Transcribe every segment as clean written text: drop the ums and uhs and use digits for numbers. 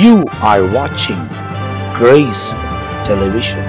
You are watching Grace Television.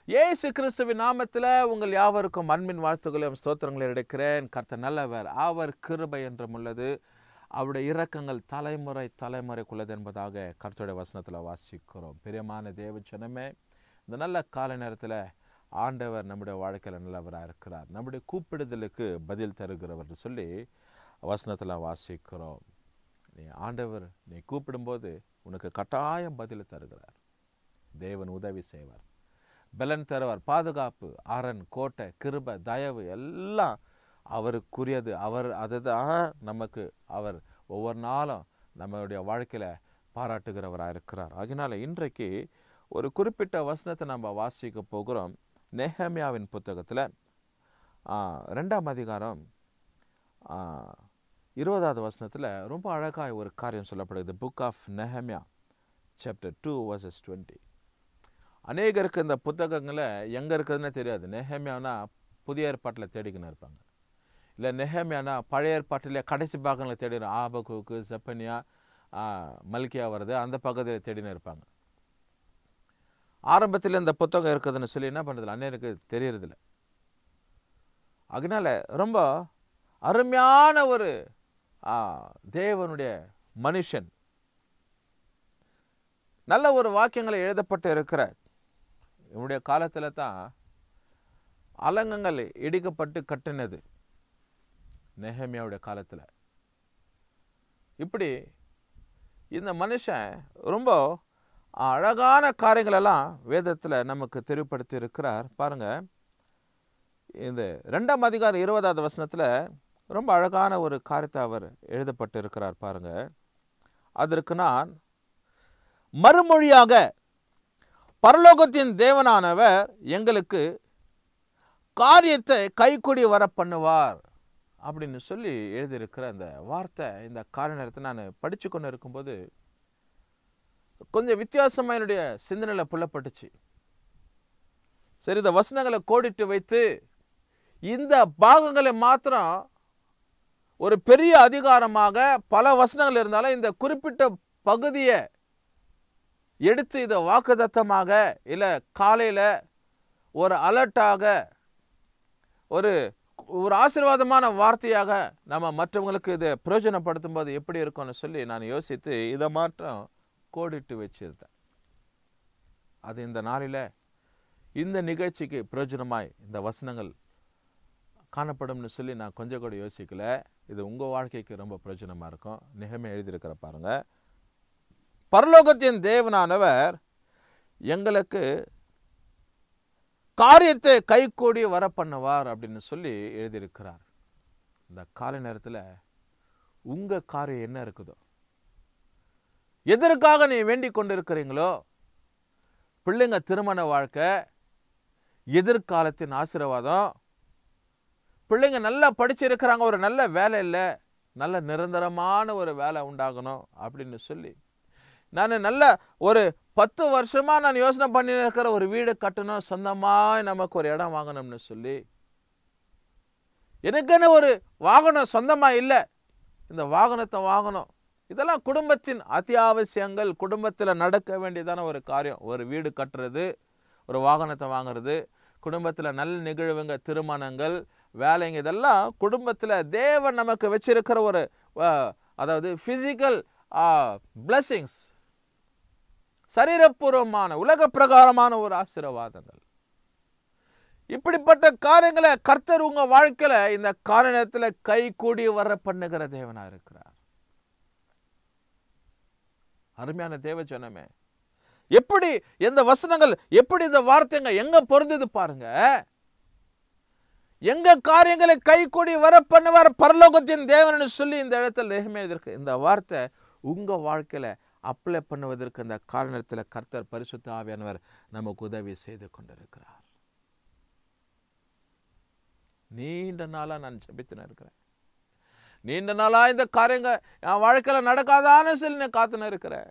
இயேசு கிறிஸ்துவின் நாமத்தில் உங்கள் யாவருக்கும் அன்பின் வாழ்த்துக்களையும் ஸ்தோத்திரங்களையும் எடுக்கிறேன். கர்த்தர் நல்லவர், அவர் கிருபை என்றும் உள்ளது, அவருடைய இரக்கங்கள் தலைமுறை தலைமுறைக்குள்ளது என்பதாக கர்த்தருடைய வசனத்தில் வாசிக்கிறோம். பிரியமான தேவ ஜனமே, இந்த நல்ல காலை நேரத்தில் ஆண்டவர் நம்முடைய வாழ்க்கையில் நல்லவராக இருக்கிறார். நம்முடைய கூப்பிடுதலுக்கு பதில் தருகிறவர் சொல்லி வசனத்தில் வாசிக்கிறோம். ஆண்டவர் நீ கூப்பிடும்போது உனக்கு கட்டாயம் பதில் தருகிறார். தேவன் உதவி செய்வார், பலன் தருவார், பாதுகாப்பு, அரண், கோட்டை, கிருபை, தயவு எல்லாம் அவருக்குரியது. அதுதான் நமக்கு அவர் ஒவ்வொரு நாளும் நம்மளுடைய வாழ்க்கையில் பாராட்டுகிறவராக இருக்கிறார். அதனால இன்றைக்கு ஒரு குறிப்பிட்ட வசனத்தை நம்ம வாசிக்க போகிறோம். நெஹெமியாவின் புத்தகத்தில் 2ஆம் அதிகாரம் 20வது வசனத்தில் ரொம்ப அழகாக ஒரு காரியம் சொல்லப்படுது. Book of Nehemiah chapter 2 verses 20. அநேகருக்கு இந்த புத்தகங்களை எங்கே இருக்குதுன்னு தெரியாது. நெஹெமியானா புதிய ஏற்பாட்டில் தேடிக்கின்னு இருப்பாங்க, இல்லை நெஹெமியானா பழைய ஏற்பாட்டில் கடைசி பாகங்களை தேடினோம். ஆபகுக்கு, செப்பனியா, மல்கியா வருது, அந்த பக்கத்தில் தேடின்னு இருப்பாங்க. ஆரம்பத்தில் இந்த புத்தகம் இருக்குதுன்னு சொல்லி என்ன பண்ணுறதில்ல, அநேகருக்கு தெரியறதில்ல. அதனால ரொம்ப அருமையான ஒரு தேவனுடைய மனுஷன், நல்ல ஒரு வாக்கியங்களை எழுதப்பட்டு இருக்கிற இவனுடைய காலத்தில் தான் அலங்கங்கள் இடிக்கப்பட்டு கட்டினது. நெஹெமியாவுடைய காலத்தில் இப்படி இந்த மனுஷன் ரொம்ப அழகான காரியங்களெல்லாம் வேதத்தில் நமக்கு தெளிவுபடுத்தி இருக்கிறார். பாருங்க, இந்த 2ஆம் அதிகாரம் 20வது வசனத்தில் ரொம்ப அழகான ஒரு காரியத்தை அவர் எழுதப்பட்டு இருக்கிறார். பாருங்க, அதற்கு நான் மறுமொழியாக பரலோகத்தின் தேவனானவர் எங்களுக்கு காரியத்தை கைக்கூடி வர பண்ணுவார் அப்படின்னு சொல்லி எழுதியிருக்கிற அந்த வார்த்தை இந்த கால நேரத்தை நான் படித்து கொண்டு இருக்கும்போது கொஞ்சம் வித்தியாசமாக என்னுடைய சிந்தனையில் புள்ளப்பட்டுச்சு. சரி, இந்த வசனங்களை கோடிட்டு வைத்து இந்த பாகங்களை மாத்திரம் ஒரு பெரிய அதிகாரமாக பல வசனங்கள் இருந்தாலும் இந்த குறிப்பிட்ட பகுதியை எடுத்து இதை வாக்குத்தத்தமாக இல்லை காலையில் ஒரு அலர்ட்டாக ஒரு ஆசீர்வாதமான வார்த்தையாக நம்ம மற்றவங்களுக்கு இதை பிரயோஜனப்படுத்தும் போது எப்படி இருக்கும்னு சொல்லி நான் யோசித்து இதை மாற்றம் கோடிட்டு வச்சிருந்தேன். அது இந்த நாளில் இந்த நிகழ்ச்சிக்கு பிரயோஜனமாய் இந்த வசனங்கள் காணப்படும்னு சொல்லி நான் கொஞ்சம் கூட யோசிக்கல. இது உங்கள் வாழ்க்கைக்கு ரொம்ப பிரயோஜனமாக இருக்கும். நெஹெமியா எழுதியிருக்கிற பாருங்க, பரலோகத்தின் தேவனானவர் எங்களுக்கு காரியத்தை கைகூடி வர பண்ணுவார் அப்படின்னு சொல்லி எழுதியிருக்கிறார். இந்த காலை நேரத்தில் உங்கள் காரியம் என்ன இருக்குதோ, எதற்காக நீ வேண்டிக் கொண்டிருக்கிறீங்களோ, பிள்ளைங்க திருமண வாழ்க்கை, எதிர்காலத்தின் ஆசீர்வாதம், பிள்ளைங்க நல்லா படிச்சிருக்கிறாங்க, ஒரு நல்ல வேலை இல்லை, நல்ல நிரந்தரமான ஒரு வேலை உண்டாகணும் அப்படின்னு சொல்லி, நான் நல்ல ஒரு 10 வருஷமாக நான் யோசனை பண்ணி இருக்கிற ஒரு வீடு கட்டணும், சொந்தமாக நமக்கு ஒரு இடம் வாங்கணும்னு சொல்லி, எனக்குன்னு ஒரு வாகனம் சொந்தமாக இல்லை, இந்த வாகனத்தை வாங்கணும். இதெல்லாம் குடும்பத்தின் அத்தியாவசியங்கள், குடும்பத்தில் நடக்க வேண்டியதான ஒரு காரியம். ஒரு வீடு கட்டுறது, ஒரு வாகனத்தை வாங்கிறது, குடும்பத்தில் நல்ல நிகழ்வுங்க, திருமணங்கள், வேலைங்க, இதெல்லாம் குடும்பத்தில் தேவன் நமக்கு வச்சிருக்கிற ஒரு அதாவது ஃபிசிக்கல் பிளெஸிங்ஸ், சரீரபூர்வமான உலக பிரகாரமான ஒரு ஆசீர்வாதங்கள். இப்படிப்பட்ட காரியங்களை கர்த்தர் உங்க வாழ்க்கையில இந்த கால நேரத்தில் கை கூடி வர பண்ணுகிற தேவனா இருக்கிறார். அருமையான தேவ ஜனமே, எப்படி இந்த வசனங்கள், எப்படி இந்த வார்த்தைங்க எங்க பொருந்தது பாருங்க. எங்க காரியங்களை கை கூடி வர பண்ணுவார் பரலோகத்தின் தேவன் சொல்லி இந்த இடத்துல நெஹெமியா இருக்கு. இந்த வார்த்தை உங்க வாழ்க்கையில அப்ளை பண்ணுவதற்கு அந்த காரணத்தில் கர்த்தர் பரிசுத்த ஆவியானவர் நமக்கு உதவி செய்து கொண்டிருக்கிறார். நீண்ட நாளா நான் ஜெபித்துன்னு இருக்கிறேன். நீண்ட நாளா இந்த காரியங்க என் வாழ்க்கையில் நடக்காதான்னு சொல்லி நான் காத்துன்னு இருக்கிறேன்.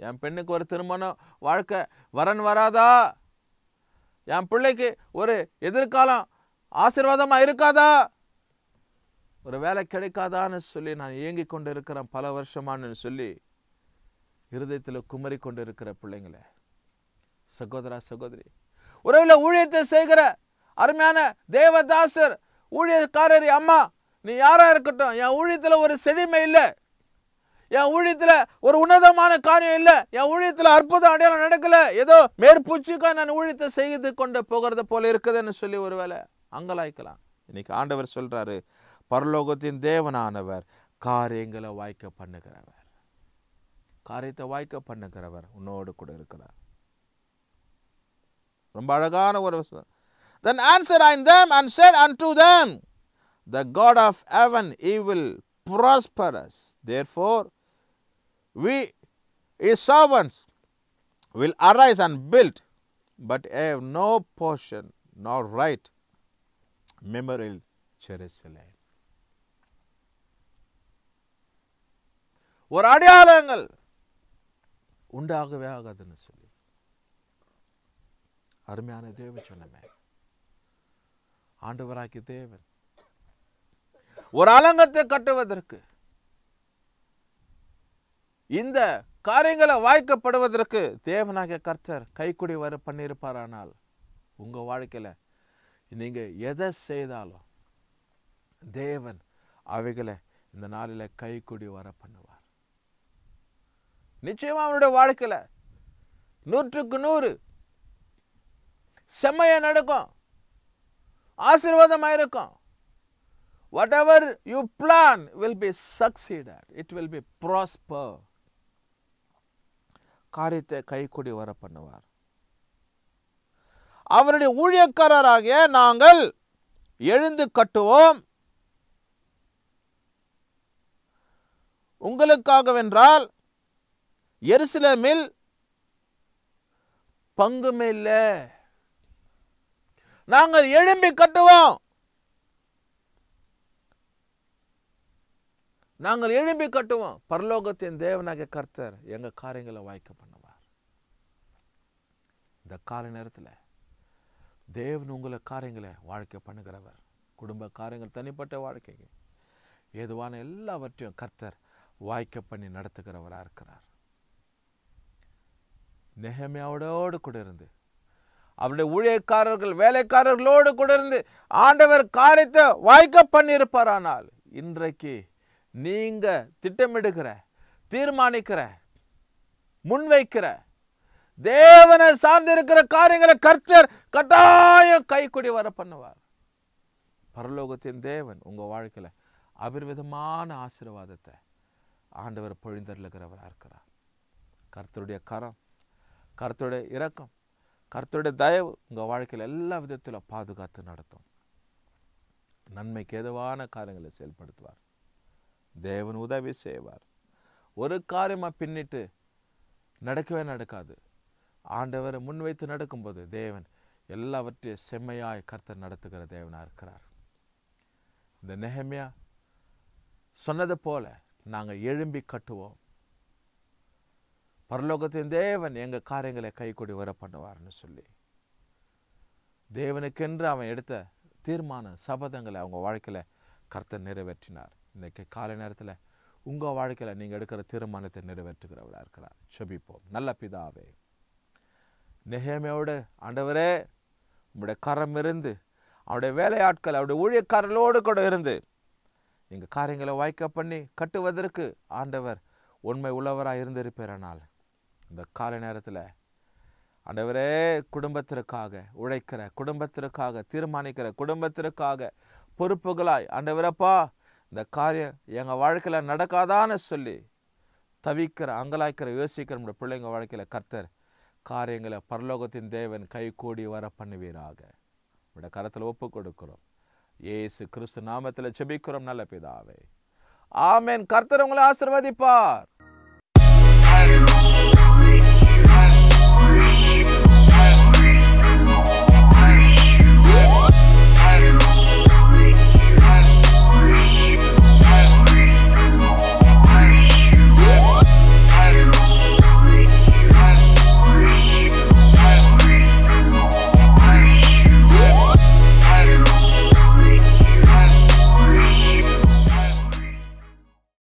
என் பெண்ணுக்கு ஒரு திருமணம் வாழ்க்கை வரன் வராதா, என் பிள்ளைக்கு ஒரு எதிர்காலம் ஆசீர்வாதமாக இருக்காதா, ஒரு வேலை கிடைக்காதான்னு சொல்லி நான் ஏங்கி கொண்டு இருக்கிறேன் பல வருஷமானு சொல்லி இருதயத்தில் குமரி கொண்டு இருக்கிற பிள்ளைங்களே, சகோதரா சகோதரி, உறவில் ஊழியத்தை செய்கிற அருமையான தேவதாசர் ஊழியக்காரரி அம்மா, நீ யாரா இருக்கட்டும், என் ஊழியத்தில் ஒரு செழுமை இல்லை, என் ஊழியத்தில் ஒரு உன்னதமான காரியம் இல்லை, என் ஊழியத்தில் அற்புதம் அடையாளம் நடக்கல, ஏதோ மேற்பூச்சிக்காக நான் ஊழியத்தை செய்து கொண்டு போகிறது போல இருக்குதுன்னு சொல்லி ஒருவேளை அங்கலாய்க்கலாம். இன்னைக்கு ஆண்டவர் சொல்றாரு, பரலோகத்தின் தேவனானவர் காரியங்களை வாய்க்க பண்ணுகிறவர், காரியத்தை வாய்க்க பண்ணுகிறவர் உன்னோடு கூட இருக்கிறார். ரொம்ப அழகான ஒரு விஷயம். Then answered I them and said unto them, the God of heaven he will prosper us. Therefore we his servants will arise and build, but have no portion nor right memorial Jerusalem. ஒரு அடையாளங்கள் உண்டாகவே ஆகாதுன்னு சொல்லி அருமையான தேவன் சொன்னமே. ஆண்டவராகிய தேவன் ஒரு அலங்கத்தை கட்டுவதற்கு, இந்த காரியங்களை வாய்க்கப்படுவதற்கு தேவனாகிய கர்த்தர் கைக்குடி வர பண்ணியிருப்பாரானால் உங்க வாழ்க்கையில நீங்க எதை செய்தாலும் தேவன் அவைகளை இந்த நாளில கைக்குடி வர பண்ணுவார். நிச்சயமா அவனுடைய வாழ்க்கையில 100க்கு 100 செம்மையா நடக்கும், ஆசீர்வாதமாக இருக்கும். Whatever you plan will be succeeded. It will be prosper. காரியத்தை கைக்கூடி வர பண்ணுவார். அவருடைய ஊழியக்காரராகிய நாங்கள் எழுந்து கட்டுவோம், உங்களுக்காகவென்றால் எருசலேமில் பங்குமே இல்லை. நாங்கள் எழும்பி கட்டுவோம், நாங்கள் எழும்பி கட்டுவோம். பரலோகத்தின் தேவனாகிய கர்த்தர் எங்க காரியங்களை வாய்க்க பண்ணுவார். இந்த கால நேரத்தில் தேவன் உங்களை காரியங்களை வாழ்க்கை பண்ணுகிறவர். குடும்ப காரியங்கள், தனிப்பட்ட வாழ்க்கைக்கு ஏதுவான எல்லாவற்றையும் கர்த்தர் வாய்க்க பண்ணி நடத்துகிறவராக இருக்கிறார். நெகேமியாவோடு கூட இருந்து, அவருடைய ஊழியக்காரர்கள் வேலைக்காரர்களோடு கூட இருந்து ஆண்டவர் காரியத்தை வாய்க்க பண்ணியிருப்பாரானால் இன்றைக்கு நீங்க திட்டமிடுகிற, தீர்மானிக்கிற, முன்வைக்கிற, தேவனை சார்ந்திருக்கிற காரியங்களை கர்த்தர் கட்டாயம் கைக்குடி வர பண்ணுவார். பரலோகத்தின் தேவன் உங்க வாழ்க்கையில அபரிவிதமான ஆசீர்வாதத்தை ஆண்டவர் பொழிந்தருளுகிறவராக இருக்கிறார். கர்த்தருடைய கரம், கர்த்தருடைய இரக்கம், கர்த்தருடைய தயவு உங்க வாழ்க்கையில் எல்லா விதத்திலும் பாதுகாத்து நடத்தும். நன்மைக்கு ஏதுவான காரியங்களை செயல்படுத்துவார். தேவன் உதவி செய்வார். ஒரு காரியமா பின்னிட்டு நடக்கவே நடக்காது. ஆண்டவரை முன்வைத்து நடக்கும்போது தேவன் எல்லாவற்றையும் செம்மையாய் கர்த்தர் நடத்துகிற தேவனாக இருக்கிறார். இந்த நெகேமியா சொன்னது போல நாங்கள் எழும்பி கட்டுவோம். பரலோகத்தின் தேவன் எங்கள் காரியங்களை கைக்கூடி வர பண்ணுவார்னு சொல்லி தேவனுக்கென்று அவன் எடுத்த தீர்மான சபதங்களை அவங்க வாழ்க்கையில் கர்த்தர் நிறைவேற்றினார். இன்றைக்கு காலை நேரத்தில் உங்கள் வாழ்க்கையில் நீங்கள் எடுக்கிற தீர்மானத்தை நிறைவேற்றுகிறவராக இருக்கிறார். செபிப்போம். நல்ல பிதாவே, நெகேமியாவோடு ஆண்டவரே உங்களுடைய கரம் இருந்து அவருடைய வேலையாட்கள், அவருடைய ஊழியக்காரர்களோடு கூட இருந்து எங்கள் காரியங்களை வாய்க்க பண்ணி கட்டுவதற்கு ஆண்டவர் உண்மை உள்ளவராக இருந்திருப்பாரானால் இந்த காலை நேரத்தில் ஆண்டவரே குடும்பத்திற்காக உழைக்கிற, குடும்பத்திற்காக தீர்மானிக்கிற, குடும்பத்திற்காக பொறுப்புகளாய் ஆண்டவரப்பா இந்த காரியம் எங்கள் வாழ்க்கையில் நடக்காதான்னு சொல்லி தவிக்கிற, அங்கலாய்க்கிற, யோசிக்கிற நம்முடைய பிள்ளைங்க வாழ்க்கையில் கர்த்தர் காரியங்களை பரலோகத்தின் தேவன் கை கூடி வர பண்ணுவீராக நம்முடைய கரத்தில் ஒப்பு கொடுக்கிறோம். இயேசு கிறிஸ்து நாமத்தில் ஜெபிக்கிறோம் நல்ல பிதாவே, ஆமென். கர்த்தர் உங்களை ஆசீர்வதிப்பார்.